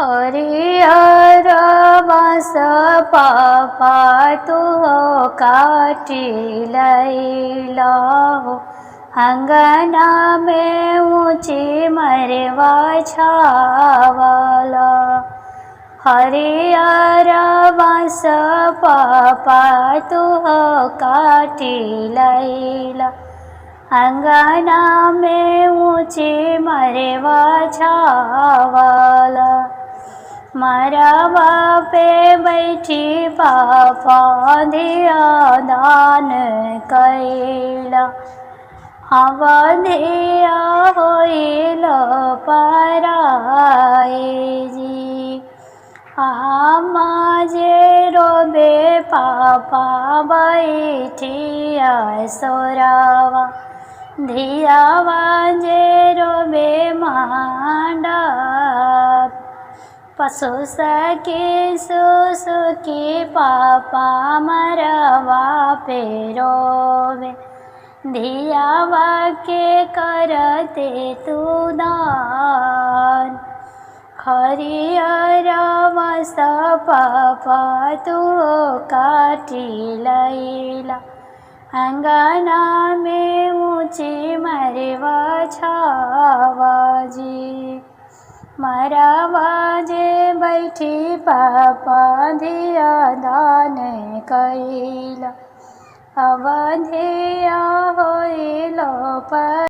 हरिहर बाँस पापा तू काटी लैला हो, अंगना में ऊँची मरवा छावला। हरिहर बाँस पापा तू काटी लैला, अंगना में ऊँची मरवा छावला। मरवा पे बैठी पापा धिया दान कैला, अवधिया होइल पराए जी। आमा जे रोबे पापा बैठिया सोरावा, धियावा जे रोबे मांडा। पशु सखी सुसुकी पापा मरवा पे रोवे, धियावा के करते तू दान। हरिहर बाँस पापा तू काटी लैला, अंगना में ऊँची मरवा छावा जी। मरवा जे बैठी पापा धिया दान कैला, अवधिया होइल पर